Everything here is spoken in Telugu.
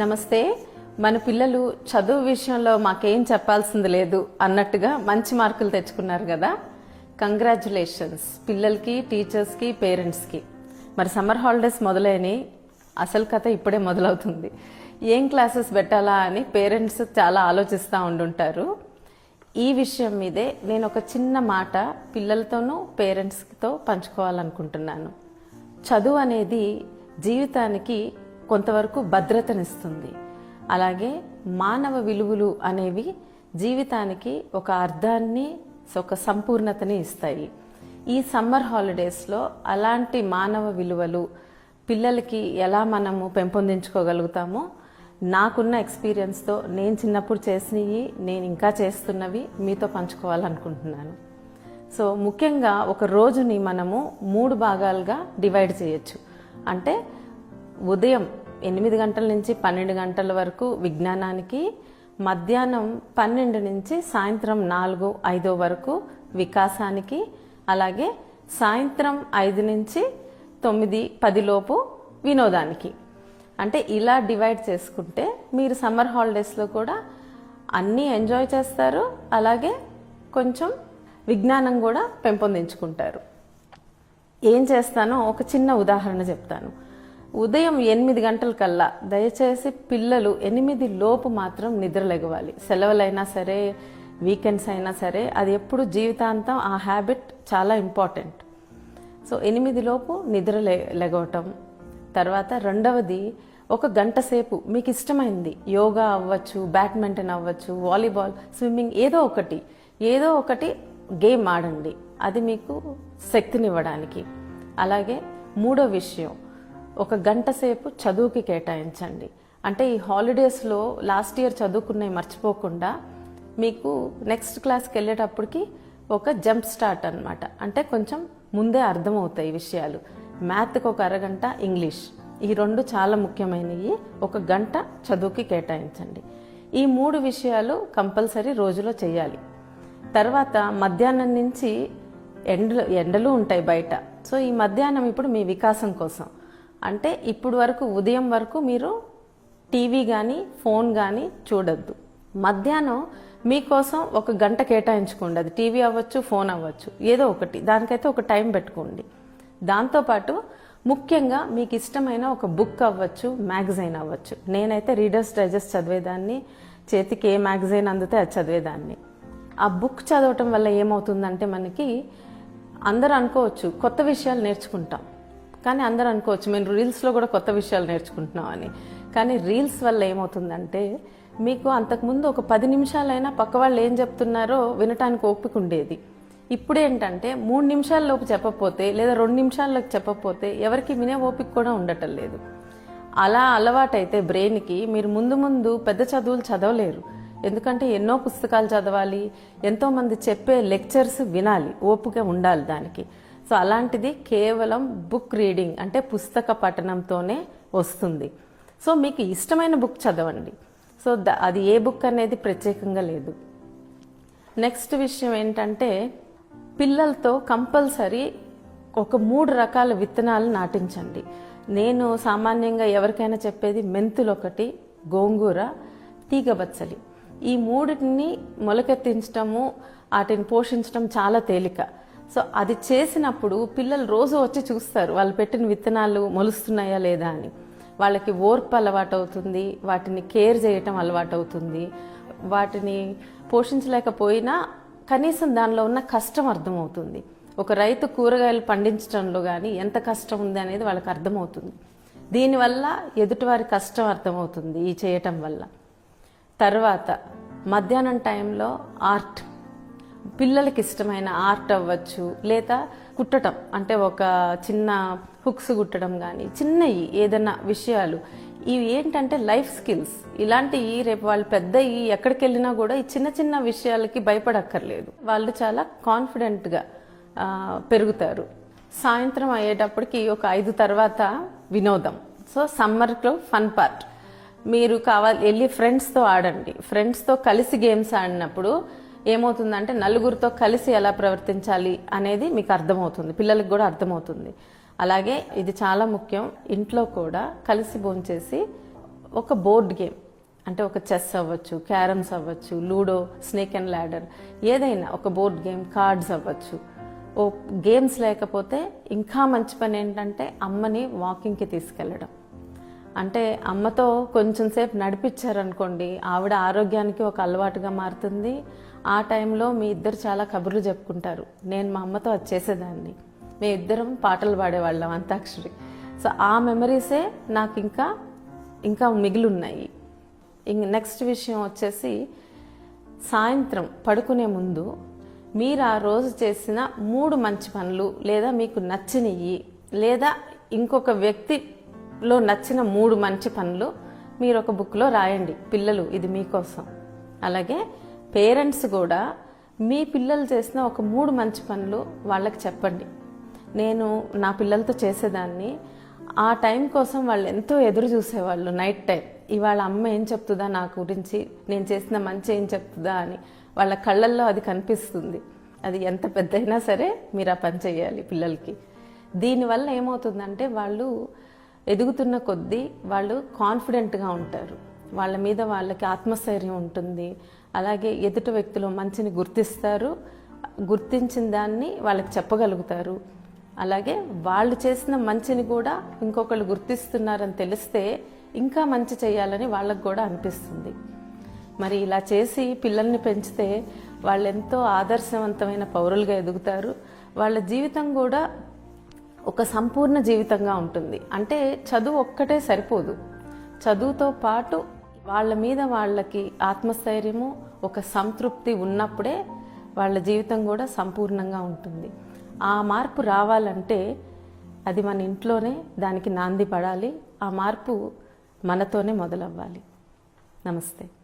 నమస్తే. మన పిల్లలు చదువు విషయంలో మాకేం చెప్పాల్సింది లేదు అన్నట్టుగా మంచి మార్కులు తెచ్చుకున్నారు కదా. కంగ్రాచులేషన్స్ పిల్లలకి, టీచర్స్కి, పేరెంట్స్కి. మరి సమ్మర్ హాలిడేస్ మొదలైనవి, అసలు కథ ఇప్పుడే మొదలవుతుంది. ఏం క్లాసెస్ పెట్టాలా అని పేరెంట్స్ చాలా ఆలోచిస్తూ ఉండుంటారు. ఈ విషయం మీదే నేను ఒక చిన్న మాట పిల్లలతోనూ పేరెంట్స్తో పంచుకోవాలనుకుంటున్నాను. చదువు అనేది జీవితానికి కొంతవరకు భద్రతనిస్తుంది. అలాగే మానవ విలువలు అనేవి జీవితానికి ఒక అర్థాన్ని, ఒక సంపూర్ణతని ఇస్తాయి. ఈ సమ్మర్ హాలిడేస్లో అలాంటి మానవ విలువలు పిల్లలకి ఎలా మనము పెంపొందించుకోగలుగుతామో నాకున్న ఎక్స్పీరియన్స్తో నేను చిన్నప్పుడు చేసినవి, నేను ఇంకా చేస్తున్నవి మీతో పంచుకోవాలనుకుంటున్నాను. సో ముఖ్యంగా ఒక రోజుని మనము 3 భాగాలుగా డివైడ్ చేయొచ్చు. అంటే ఉదయం 8 గంటల నుంచి 12 గంటల వరకు విజ్ఞానానికి, మధ్యాహ్నం 12 నుంచి సాయంత్రం 4-5 వరకు వికాసానికి, అలాగే సాయంత్రం 5 నుంచి 9-10 లోపు వినోదానికి. అంటే ఇలా డివైడ్ చేసుకుంటే మీరు సమ్మర్ హాలిడేస్లో కూడా అన్నీ ఎంజాయ్ చేస్తారు, అలాగే కొంచెం విజ్ఞానం కూడా పెంపొందించుకుంటారు. ఏం చేస్తానో ఒక చిన్న ఉదాహరణ చెప్తాను. ఉదయం 8 గంటల కల్లా దయచేసి పిల్లలు 8 లోపు మాత్రం నిద్రలేగవాలి. సెలవులైనా సరే, వీకెండ్స్ అయినా సరే, అది ఎప్పుడు జీవితాంతం ఆ హ్యాబిట్ చాలా ఇంపార్టెంట్. సో 8 లోపు నిద్ర లెగవటం. తర్వాత రెండవది, 1 గంట సేపు మీకు ఇష్టమైంది యోగా అవ్వచ్చు, బ్యాడ్మింటన్ అవ్వచ్చు, వాలీబాల్, స్విమ్మింగ్, ఏదో ఒకటి గేమ్ ఆడండి. అది మీకు శక్తినివ్వడానికి. అలాగే మూడో విషయం, 1 గంట సేపు చదువుకి కేటాయించండి. అంటే ఈ హాలిడేస్లో లాస్ట్ ఇయర్ చదువుకున్నవి మర్చిపోకుండా మీకు నెక్స్ట్ క్లాస్కి వెళ్ళేటప్పటికి ఒక జంప్ స్టార్ట్ అనమాట. అంటే కొంచెం ముందే అర్థమవుతాయి విషయాలు. మ్యాథ్కి 1 అరగంట, ఇంగ్లీష్, ఈ 2 చాలా ముఖ్యమైనవి. 1 గంట చదువుకి కేటాయించండి. ఈ 3 విషయాలు కంపల్సరీ రోజులో చేయాలి. తర్వాత మధ్యాహ్నం నుంచి ఎండలు ఉంటాయి బయట. సో ఈ మధ్యాహ్నం ఇప్పుడు మీ వికాసం కోసం. అంటే ఇప్పుడు వరకు, ఉదయం వరకు మీరు టీవీ కానీ ఫోన్ కానీ చూడొద్దు. మధ్యాహ్నం మీకోసం 1 గంట కేటాయించుకోండి. అది టీవీ అవ్వచ్చు, ఫోన్ అవ్వచ్చు, ఏదో ఒకటి. దానికైతే ఒక టైం పెట్టుకోండి. దాంతోపాటు ముఖ్యంగా మీకు ఇష్టమైన ఒక బుక్ అవ్వచ్చు, మ్యాగజైన్ అవ్వచ్చు. నేనైతే రీడర్స్ డైజెస్ట్ చదివేదాన్ని, చేతికి ఏ మ్యాగజైన్ అందితే అది చదివేదాన్ని. ఆ బుక్ చదవటం వల్ల ఏమవుతుందంటే, మనకి అందరూ అనుకోవచ్చు కొత్త విషయాలు నేర్చుకుంటాం, కానీ అందరూ అనుకోవచ్చు మేము రీల్స్లో కూడా కొత్త విషయాలు నేర్చుకుంటున్నాం అని. కానీ రీల్స్ వల్ల ఏమవుతుందంటే, మీకు అంతకుముందు ఒక 10 నిమిషాలైనా పక్క వాళ్ళు ఏం చెప్తున్నారో వినటానికి ఓపిక ఉండేది. ఇప్పుడేంటంటే 3 నిమిషాల్లోపు చెప్పకపోతే, లేదా 2 నిమిషాల్లోకి చెప్పకపోతే ఎవరికి వినే ఓపిక కూడా ఉండటం లేదు. అలా అలవాటైతే బ్రెయిన్కి మీరు ముందు పెద్ద చదువులు చదవలేరు. ఎందుకంటే ఎన్నో పుస్తకాలు చదవాలి, ఎంతోమంది చెప్పే లెక్చర్స్ వినాలి, ఓపిక ఉండాలి దానికి. సో అలాంటిది కేవలం బుక్ రీడింగ్, అంటే పుస్తక పఠనంతోనే వస్తుంది. సో మీకు ఇష్టమైన బుక్ చదవండి. సో అది ఏ బుక్ అనేది ప్రత్యేకంగా లేదు. నెక్స్ట్ విషయం ఏంటంటే, పిల్లలతో కంపల్సరీ ఒక 3 రకాల విత్తనాలు నాటించండి. నేను సామాన్యంగా ఎవరికైనా చెప్పేది మెంతులు 1, గోంగూర, తీగబచ్చలి, ఈ 3టిని మొలకెత్తించడము, వాటిని పోషించడం చాలా తేలిక. సో అది చేసినప్పుడు పిల్లలు రోజు వచ్చి చూస్తారు వాళ్ళు పెట్టిన విత్తనాలు మొలుస్తున్నాయా లేదా అని. వాళ్ళకి ఓర్పు అలవాటు అవుతుంది, వాటిని కేర్ చేయటం అలవాటు అవుతుంది. వాటిని పోషించలేకపోయినా కనీసం దానిలో ఉన్న కష్టం అర్థమవుతుంది. ఒక రైతు కూరగాయలు పండించడంలో కానీ ఎంత కష్టం ఉంది అనేది వాళ్ళకి అర్థమవుతుంది. దీనివల్ల ఎదుటివారి కష్టం అర్థమవుతుంది ఈ చేయటం వల్ల. తర్వాత మధ్యాహ్నం టైంలో ఆర్ట్, పిల్లలకి ఇష్టమైన ఆర్ట్ అవ్వచ్చు, లేదా కుట్టడం, అంటే ఒక చిన్న హుక్స్ కుట్టడం కానీ, చిన్నవి ఏదైనా విషయాలు. ఇవి ఏంటంటే లైఫ్ స్కిల్స్. ఇలాంటివి రేపు వాళ్ళు పెద్దయి ఎక్కడికి వెళ్ళినా కూడా ఈ చిన్న విషయాలకి భయపడక్కర్లేదు. వాళ్ళు చాలా కాన్ఫిడెంట్గా పెరుగుతారు. సాయంత్రం అయ్యేటప్పటికి ఒక 5 తర్వాత వినోదం. సో సమ్మర్లో ఫన్ పార్ట్, మీరు వెళ్ళి ఫ్రెండ్స్తో ఆడండి. ఫ్రెండ్స్తో కలిసి గేమ్స్ ఆడినప్పుడు ఏమవుతుందంటే, నలుగురితో కలిసి ఎలా ప్రవర్తించాలి అనేది మీకు అర్థమవుతుంది, పిల్లలకు కూడా అర్థమవుతుంది. అలాగే ఇది చాలా ముఖ్యం, ఇంట్లో కూడా కలిసి భోంచేసి ఒక బోర్డ్ గేమ్ అంటే ఒక చెస్ అవ్వచ్చు, క్యారమ్స్ అవ్వచ్చు, లూడో, స్నేక్ అండ్ ల్యాడర్, ఏదైనా ఒక బోర్డ్ గేమ్, కార్డ్స్ అవ్వచ్చు. ఓ గేమ్స్ లేకపోతే ఇంకా మంచి పని ఏంటంటే అమ్మని వాకింగ్కి తీసుకెళ్ళడం. అంటే అమ్మతో కొంచెం సేపు నడిపించారనుకోండి, ఆవిడ ఆరోగ్యానికి ఒక అలవాటుగా మారుతుంది. ఆ టైంలో మీ ఇద్దరు చాలా కబుర్లు చెప్పుకుంటారు. నేను మా అమ్మతో అది చేసేదాన్ని, మేము ఇద్దరం పాటలు పాడేవాళ్ళం, అంతాక్షరి. సో ఆ మెమరీసే నాకు ఇంకా మిగిలి ఉన్నాయి. నెక్స్ట్ విషయం వచ్చేసి, సాయంత్రం పడుకునే ముందు మీరు ఆ రోజు చేసిన 3 మంచి పనులు, లేదా మీకు నచ్చినవి, లేదా ఇంకొక వ్యక్తిలో నచ్చిన 3 మంచి పనులు మీరు ఒక బుక్లో రాయండి. పిల్లలు, ఇది మీకోసం. అలాగే పేరెంట్స్ కూడా మీ పిల్లలు చేసిన ఒక 3 మంచి పనులు వాళ్ళకి చెప్పండి. నేను నా పిల్లలతో చేసేదాన్ని, ఆ టైం కోసం వాళ్ళు ఎంతో ఎదురు చూసేవాళ్ళు. నైట్ టైం ఇవాళ అమ్మ ఏం చెప్తుందా నా గురించి, నేను చేసిన మంచి ఏం చెప్తుందా అని వాళ్ళ కళ్ళల్లో అది కనిపిస్తుంది. అది ఎంత పెద్దయినా సరే మీరు ఆ పని చేయాలి పిల్లలకి. దీనివల్ల ఏమవుతుందంటే వాళ్ళు ఎదుగుతున్న కొద్దీ వాళ్ళు కాన్ఫిడెంట్గా ఉంటారు, వాళ్ళ మీద వాళ్ళకి ఆత్మస్థైర్యం ఉంటుంది. అలాగే ఎదుటి వ్యక్తులు మంచిని గుర్తిస్తారు, గుర్తించిన దాన్ని వాళ్ళకి చెప్పగలుగుతారు. అలాగే వాళ్ళు చేసిన మంచిని కూడా ఇంకొకళ్ళు గుర్తిస్తున్నారని తెలిస్తే ఇంకా మంచి చేయాలని వాళ్ళకు కూడా అనిపిస్తుంది. మరి ఇలా చేసి పిల్లల్ని పెంచితే వాళ్ళు ఎంతో ఆదర్శవంతమైన పౌరులుగా ఎదుగుతారు. వాళ్ళ జీవితం కూడా ఒక సంపూర్ణ జీవితంగా ఉంటుంది. అంటే చదువు ఒక్కటే సరిపోదు, చదువుతో పాటు వాళ్ళ మీద వాళ్ళకి ఆత్మస్థైర్యము, ఒక సంతృప్తి ఉన్నప్పుడే వాళ్ళ జీవితం కూడా సంపూర్ణంగా ఉంటుంది. ఆ మార్పు రావాలంటే అది మన ఇంట్లోనే దానికి నాంది పడాలి. ఆ మార్పు మనతోనే మొదలవ్వాలి. నమస్తే.